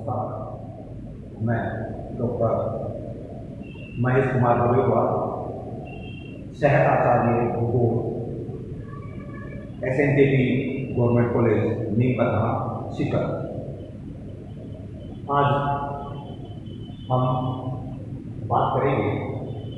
नमस्कार। मैं डॉक्टर महेश कुमार बड़ेवा, सह आचार्य भूगोल, SNKP गवर्नमेंट कॉलेज नीम का धाम सीकर। आज हम बात करेंगे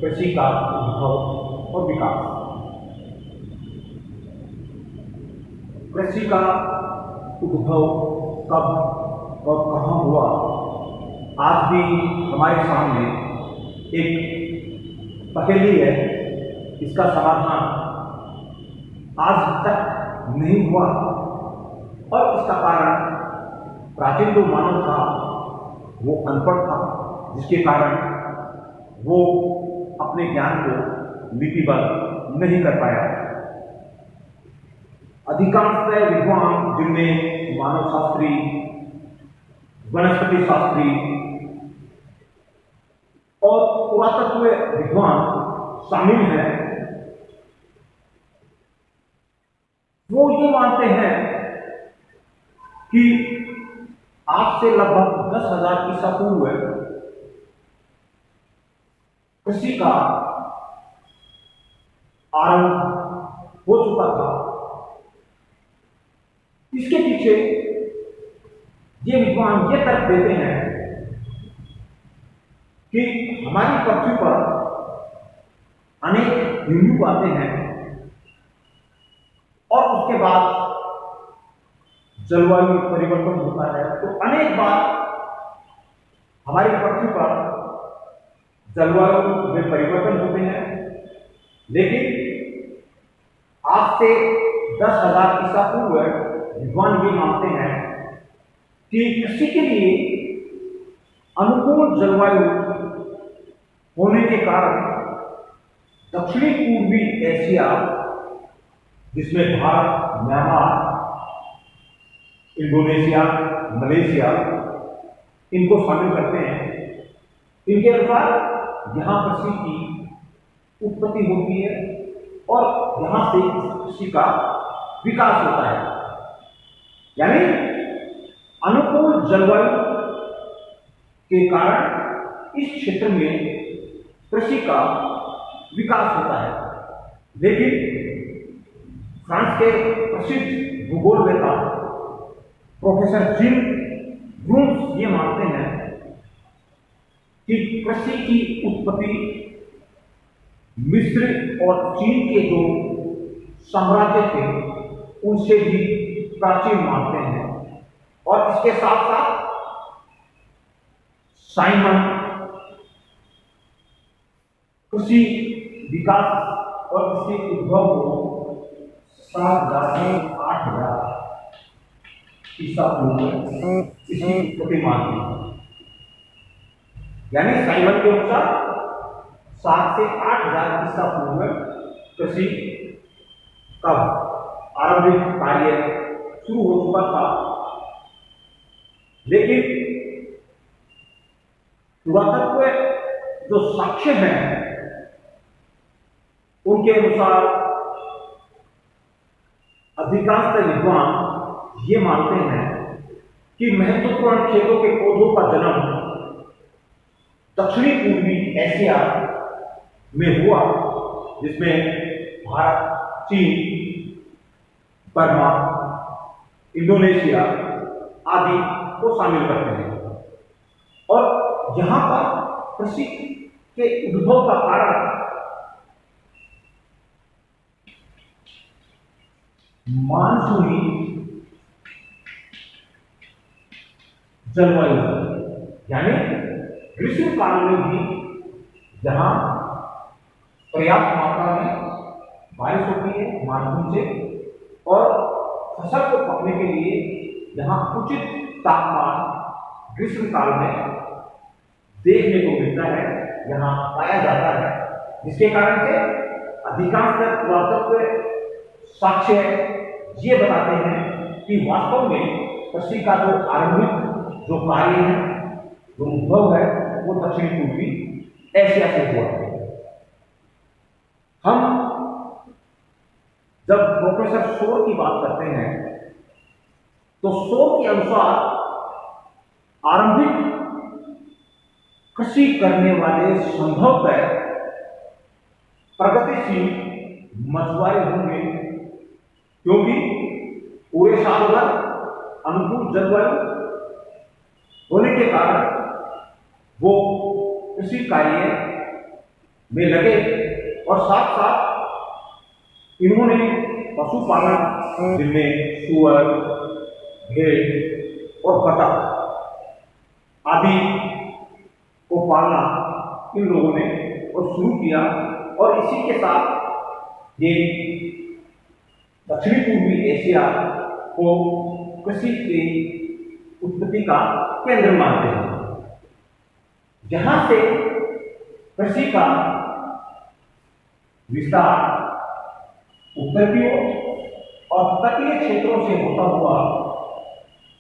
कृषि का उद्भव और विकास। कृषि का उद्भव कब और कहाँ हुआ, आज भी हमारे सामने एक पहेली है। इसका समाधान आज तक नहीं हुआ और इसका कारण प्राचीन जो मानव था वो अनपढ़ था, जिसके कारण वो अपने ज्ञान को लिपिबद्ध नहीं कर पाया। अधिकांश विद्वान, जिनमें मानव शास्त्री, वनस्पति शास्त्री और पुरातत्व विद्वान शामिल हैं, वो ये मानते हैं कि आज से लगभग 10,000 ईसा पूर्व कृषि का आरंभ हो चुका था। इसके पीछे ये विद्वान ये तर्क देते हैं कि हमारी पृथ्वी पर अनेक हिमयुग आते हैं और उसके बाद जलवायु में परिवर्तन होता है। तो अनेक बार हमारी पृथ्वी पर जलवायु में परिवर्तन होते हैं, लेकिन आज से 10,000 ईसा पूर्व विद्वान ये मानते हैं कि कृषि के लिए अनुकूल जलवायु होने के कारण दक्षिणी पूर्वी एशिया, जिसमें भारत, म्यांमार, इंडोनेशिया, मलेशिया, इनको शामिल करते हैं। इनके अनुसार यहाँ कृषि की उत्पत्ति होती है और यहाँ से कृषि का विकास होता है। यानी अनुकूल जलवायु के कारण इस क्षेत्र में कृषि का विकास होता है। लेकिन फ्रांस के प्रसिद्ध भूगोलवेत्ता प्रोफेसर जिम ब्रूम्स ये मानते हैं कि कृषि की उत्पत्ति मिस्र और चीन के जो साम्राज्य थे उनसे भी प्राचीन मानते हैं। और इसके साथ साथ साइमन कृषि विकास और इसके उद्भव को 7,000 से 8,000 ईसा पूर्व इसकी उत्पत्ति मानते हैं। यानी साइमन के अनुसार 7 से 8,000 ईसा पूर्व कृषि का आरंभिक कार्य शुरू हो चुका था। लेकिन पुरातत्व जो साक्ष्य हैं उनके अनुसार अधिकांश विद्वान ये मानते हैं कि महत्वपूर्ण खेतों के पौधों का जन्म दक्षिणी पूर्वी एशिया में हुआ, जिसमें भारत, चीन, बर्मा, इंडोनेशिया आदि को शामिल करते हैं। और यहाँ पर कृषि के उद्भव का कारण मानसूनी जलवायु, यानी ग्रीष्म काल में भी जहाँ पर्याप्त मात्रा में बारिश होती है मानसून से, और फसल को पकने के लिए यहाँ उचित तापमान ग्रीष्म काल में देखने को मिलता है, यहाँ पाया जाता है। जिसके कारण से अधिकांश पुरातत्व साक्ष्य ये बताते हैं कि वास्तव में कृषि का जो आरंभिक जो कार्य है, जो उद्भव है, वो दक्षिण पूर्वी एशिया से हुआ है। हम जब प्रोफेसर शोर की बात करते हैं तो शोर के अनुसार आरंभिक कृषि करने वाले संभवतः प्रगतिशील मछुआरे होंगे, क्योंकि पूरे साल भर अनुकूल जलवायु होने के कारण वो कृषि कार्य में लगे और साथ साथ इन्होंने पशुपालन, जिनमें सूअर, भेड़ और बतख आदि को पालना इन लोगों ने और शुरू किया। और इसी के साथ ये दक्षिणी पूर्वी एशिया को कृषि की उत्पत्ति का केंद्र मानते हैं, जहां से कृषि का विस्तार उत्तर की ओर और तटीय क्षेत्रों से होता हुआ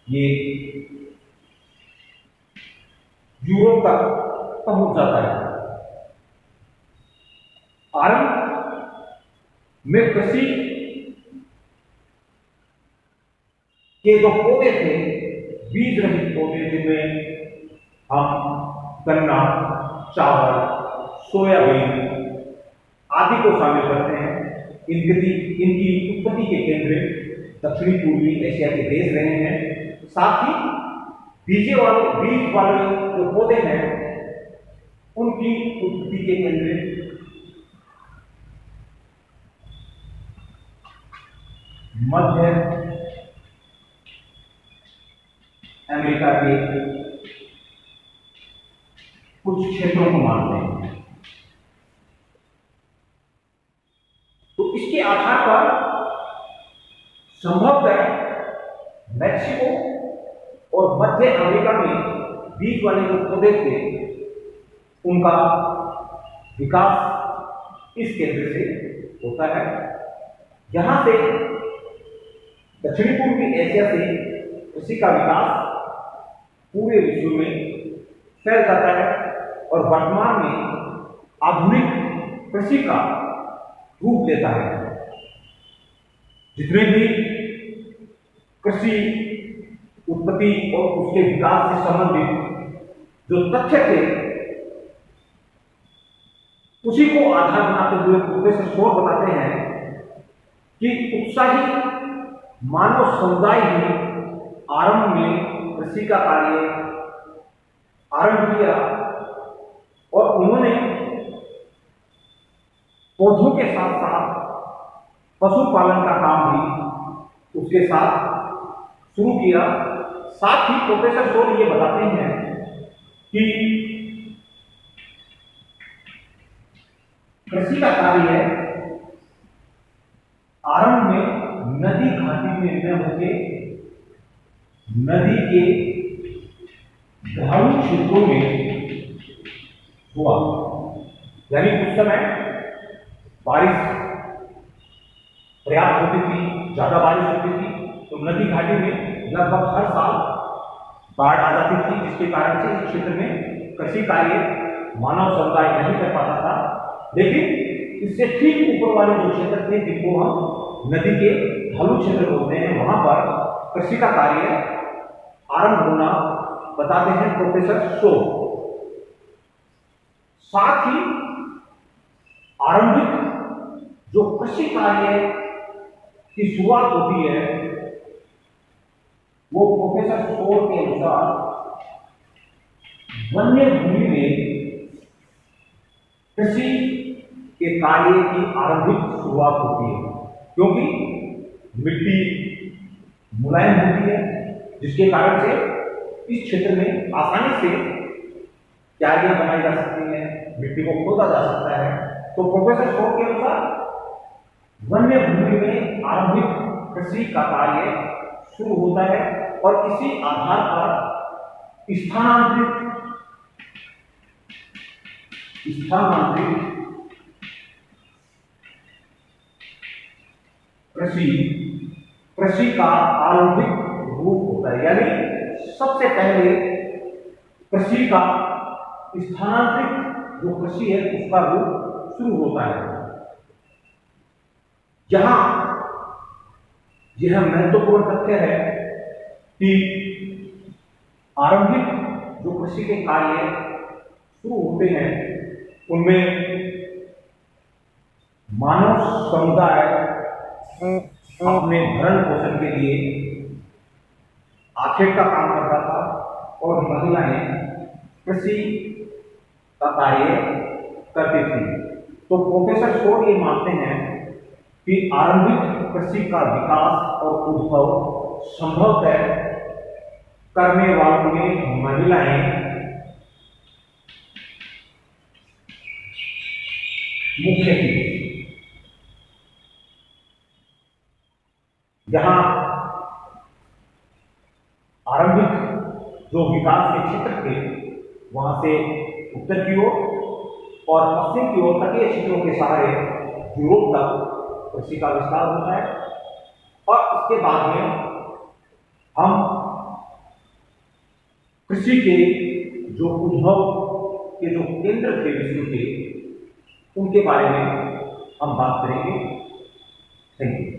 ये यूरोप तक पहुंच जाता है। आरंभ में कृषि के जो पौधे थे, बीज रहित पौधे, जिनमें हम गन्ना, चावल, सोयाबीन आदि को शामिल करते हैं, इनकी उत्पत्ति के केंद्र दक्षिणी पूर्वी एशिया के देश रहे हैं। साथ ही बीज वाले जो पौधे हैं, उनकी उत्पत्ति के केंद्र मध्य अमेरिका के कुछ क्षेत्रों को मानते हैं। तो इसके आधार पर संभवतः मैक्सिको और मध्य अमेरिका में बीज वाले जो पौधे थे, उनका विकास इस केंद्र से होता है। यहां से दक्षिणी पूर्वी एशिया से कृषि का विकास पूरे विश्व में फैल जाता है और वर्तमान में आधुनिक कृषि का रूप लेता है। जितने भी कृषि उत्पत्ति और उसके विकास से संबंधित जो तथ्य थे, उसी को आधार बनाते हुए प्रोफेसर शोर बताते हैं कि उत्साही मानव समुदाय ही आरंभ में कृषि का कार्य आरंभ किया और उन्होंने पौधों के साथ साथ पशुपालन का काम भी उसके साथ शुरू किया। साथ ही प्रोफेसर शोर ये बताते हैं कि कृषि का कार्य आरंभ में नदी घाटी में न होके नदी के ढालू क्षेत्रों में हुआ। यानी उस समय बारिश पर्याप्त होती थी, ज्यादा बारिश होती थी, तो नदी घाटी में लगभग हर साल बाढ़ आ जाती थी, जिसके कारण से इस क्षेत्र में कृषि कार्य मानव समुदाय नहीं कर पाता था। लेकिन इससे ठीक ऊपर वाले जो क्षेत्र थे, जिनको हम नदी के ढालू क्षेत्र बोलते हैं, वहां पर कृषि का कार्य आरंभ होना बताते हैं प्रोफेसर शो। साथ ही आरंभिक जो कृषि कार्य की शुरुआत होती है, वो प्रोफेसर शोर के अनुसार वन्य भूमि में कृषि के कार्य की आरंभिक शुरुआत होती है, क्योंकि मिट्टी मुलायम होती है, जिसके कारण से इस क्षेत्र में आसानी से क्यारियां बनाई जा सकती हैं, मिट्टी को खोदा जा सकता है। तो प्रोफेसर शोर के अनुसार वन्य भूमि में आरंभिक कृषि का कार्य शुरू होता है और इसी आधार पर स्थानांतरित कृषि का आरंभिक रूप होता है। यानी सबसे पहले कृषि का स्थानांतरित जो कृषि है, उसका रूप शुरू होता है। यहां यह महत्वपूर्ण तथ्य है कि आरंभिक जो कृषि के कार्य शुरू होते हैं उनमें मानव समुदाय अपने भरण पोषण के लिए आखेट का काम करता था और महिलाएं कृषि का कार्य करती थी। तो प्रोफेसर शोर ये मानते हैं कि आरंभिक कृषि का विकास और उद्भव संभवतः करने वालों में महिलाएं मुख्य थी। जहां आरंभिक जो विकास के क्षेत्र थे वहां से उत्तर की ओर और पश्चिम की ओर तटीय क्षेत्रों के सहारे यूरोप तक कृषि का विस्तार होता है और इसके बाद में हम कृषि के जो उद्भव के जो केंद्र थे विश्व के उनके बारे में हम बात करेंगे। Thank you.